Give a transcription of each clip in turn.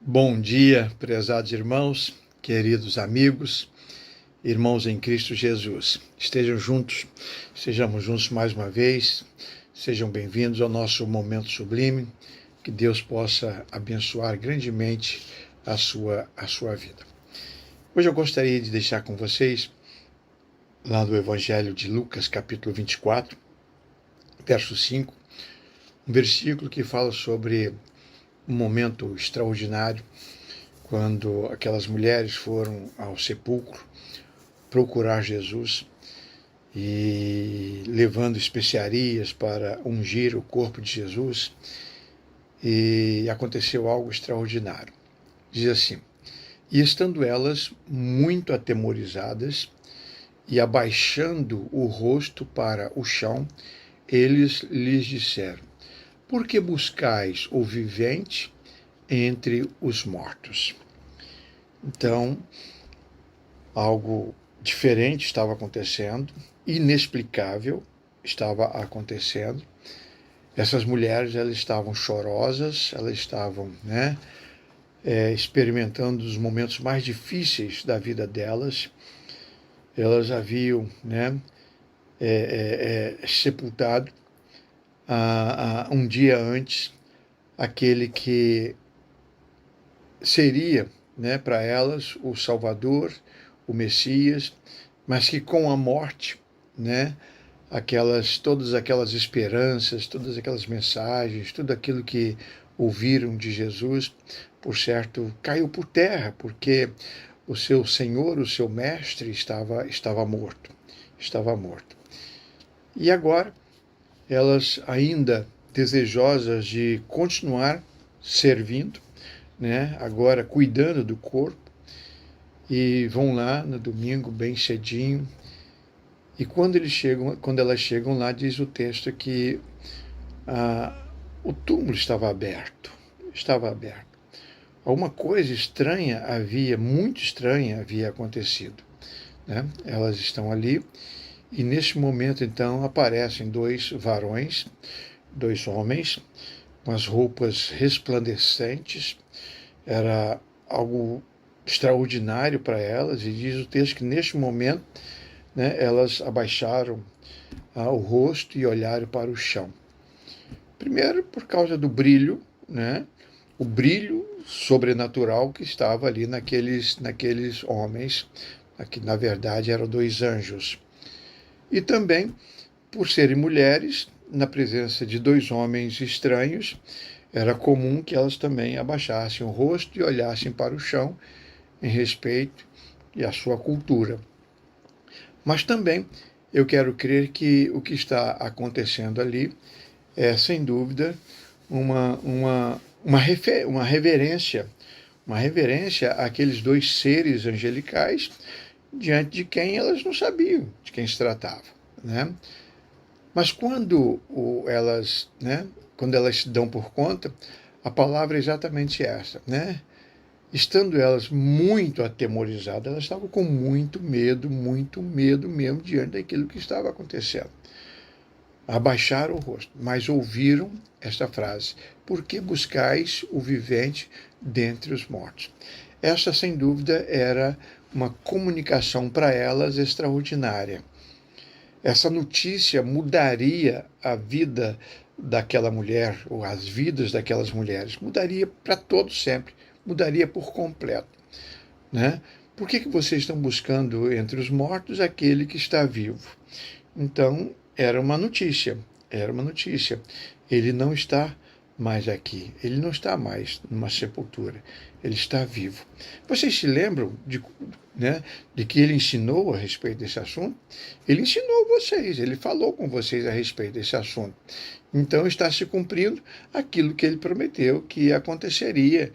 Bom dia, prezados irmãos, queridos amigos, irmãos em Cristo Jesus. Estejamos juntos mais uma vez. Sejam bem-vindos ao nosso momento sublime. Que Deus possa abençoar grandemente a sua vida. Hoje eu gostaria de deixar com vocês, lá do Evangelho de Lucas, capítulo 24, verso 5, um versículo que fala sobre um momento extraordinário, quando aquelas mulheres foram ao sepulcro procurar Jesus e levando especiarias para ungir o corpo de Jesus, e aconteceu algo extraordinário. Diz assim: e estando elas muito atemorizadas e abaixando o rosto para o chão, eles lhes disseram: por que buscais o vivente entre os mortos? Então, algo diferente estava acontecendo, inexplicável estava acontecendo. Essas mulheres, elas estavam chorosas, elas estavam, experimentando os momentos mais difíceis da vida delas. Elas haviam, sepultado um dia antes aquele que seria, para elas, o Salvador, o Messias, mas que com a morte, todas aquelas esperanças, todas aquelas mensagens, tudo aquilo que ouviram de Jesus, por certo, caiu por terra, porque o seu Senhor, o seu Mestre, estava morto. E agora, elas ainda desejosas de continuar servindo, agora cuidando do corpo, e vão lá no domingo bem cedinho, e quando elas chegam lá, diz o texto que o túmulo estava aberto. Alguma coisa estranha muito estranha havia acontecido. Elas estão ali, e neste momento, então, aparecem dois varões, dois homens, com as roupas resplandecentes. Era algo extraordinário para elas, e diz o texto que neste momento, elas abaixaram o rosto e olharam para o chão. Primeiro, por causa do brilho, o brilho sobrenatural que estava ali naqueles homens, que na verdade eram dois anjos. E também, por serem mulheres, na presença de dois homens estranhos, era comum que elas também abaixassem o rosto e olhassem para o chão em respeito à sua cultura. Mas também eu quero crer que o que está acontecendo ali é, sem dúvida, uma reverência àqueles dois seres angelicais, diante de quem elas não sabiam de quem se tratava. Mas quando elas se dão por conta, a palavra é exatamente essa, Estando elas muito atemorizadas, elas estavam com muito medo mesmo diante daquilo que estava acontecendo. Abaixaram o rosto, mas ouviram esta frase: por que buscais o vivente dentre os mortos? Essa, sem dúvida, era uma comunicação para elas extraordinária. Essa notícia mudaria a vida daquela mulher, ou as vidas daquelas mulheres, mudaria para todo sempre, mudaria por completo. Por que vocês estão buscando entre os mortos aquele que está vivo? Então, era uma notícia. Ele não está mais aqui, ele não está mais numa sepultura, ele está vivo. Vocês se lembram de que ele ensinou a respeito desse assunto? Ele ensinou vocês, ele falou com vocês a respeito desse assunto. Então está se cumprindo aquilo que ele prometeu que aconteceria,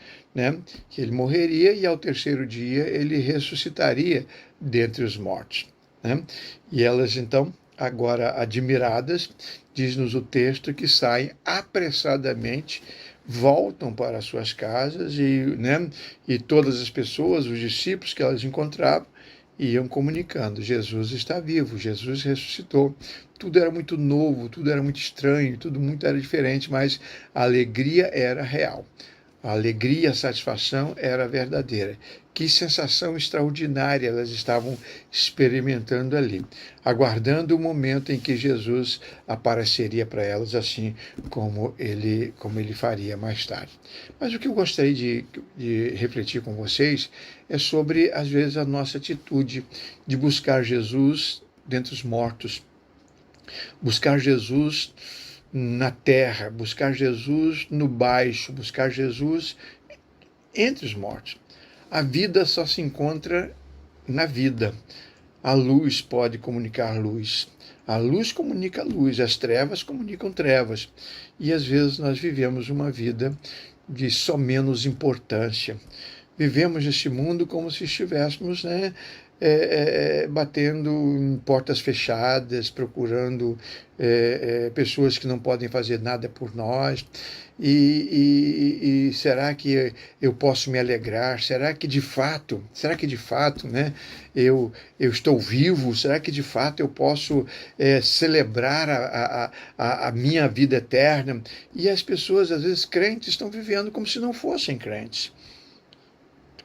que ele morreria e ao terceiro dia ele ressuscitaria dentre os mortos. E elas então, agora admiradas, diz-nos o texto que saem apressadamente, voltam para suas casas e todas as pessoas, os discípulos que elas encontravam, iam comunicando: Jesus está vivo, Jesus ressuscitou. Tudo era muito novo, tudo era muito estranho, tudo muito era diferente, mas a alegria era real. A alegria, a satisfação era verdadeira. Que sensação extraordinária elas estavam experimentando ali, aguardando o momento em que Jesus apareceria para elas, assim como ele faria mais tarde. Mas o que eu gostaria de refletir com vocês é sobre, às vezes, a nossa atitude de buscar Jesus dentre os mortos, buscar Jesus na terra, buscar Jesus no baixo, buscar Jesus entre os mortos. A vida só se encontra na vida. A luz pode comunicar luz. A luz comunica luz, as trevas comunicam trevas. E às vezes nós vivemos uma vida de só menos importância. Vivemos neste mundo como se estivéssemos, né, batendo em portas fechadas, procurando pessoas que não podem fazer nada por nós. E será que eu posso me alegrar? Será que de fato, né, eu estou vivo? Será que de fato eu posso celebrar a minha vida eterna? E as pessoas, às vezes crentes, estão vivendo como se não fossem crentes.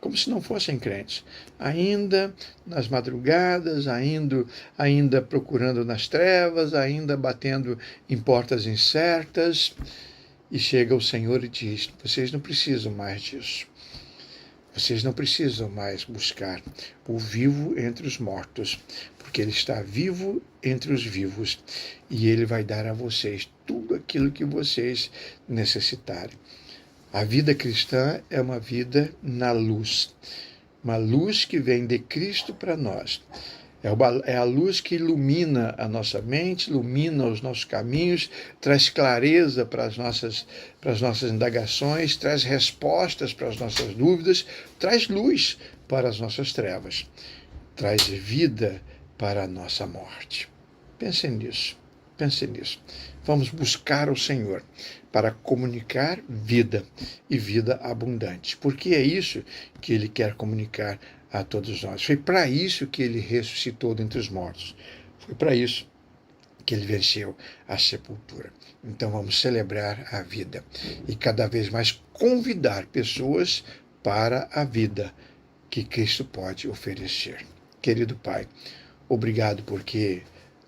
Como se não fossem crentes, ainda nas madrugadas, ainda procurando nas trevas, ainda batendo em portas incertas, e chega o Senhor e diz: vocês não precisam mais disso. Vocês não precisam mais buscar o vivo entre os mortos, porque Ele está vivo entre os vivos, e Ele vai dar a vocês tudo aquilo que vocês necessitarem. A vida cristã é uma vida na luz, uma luz que vem de Cristo para nós. É a luz que ilumina a nossa mente, ilumina os nossos caminhos, traz clareza para as nossas indagações, traz respostas para as nossas dúvidas, traz luz para as nossas trevas, traz vida para a nossa morte. Pensem nisso. Pense nisso. Vamos buscar o Senhor para comunicar vida e vida abundante, porque é isso que Ele quer comunicar a todos nós. Foi para isso que Ele ressuscitou dentre os mortos. Foi para isso que Ele venceu a sepultura. Então vamos celebrar a vida e cada vez mais convidar pessoas para a vida que Cristo pode oferecer. Querido Pai, obrigado porque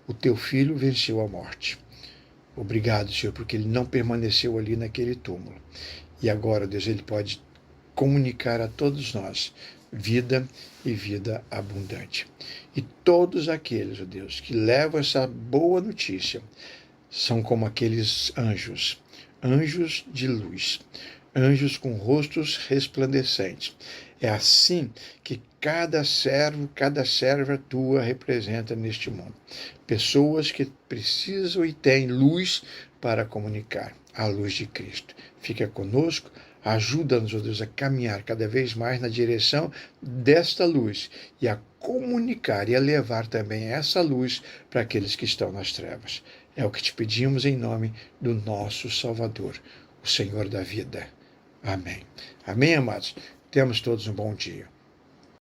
o Teu Filho venceu a morte. Obrigado, Senhor, porque Ele não permaneceu ali naquele túmulo. E agora, Deus, Ele pode comunicar a todos nós vida e vida abundante. E todos aqueles, ó Deus, que levam essa boa notícia, são como aqueles anjos, anjos de luz, anjos com rostos resplandecentes. É assim que cada servo, cada serva tua representa neste mundo. Pessoas que precisam e têm luz para comunicar, a luz de Cristo. Fica conosco, ajuda-nos, ó Deus, a caminhar cada vez mais na direção desta luz e a comunicar e a levar também essa luz para aqueles que estão nas trevas. É o que te pedimos em nome do nosso Salvador, o Senhor da vida. Amém. Amém, amados? Temos todos um bom dia.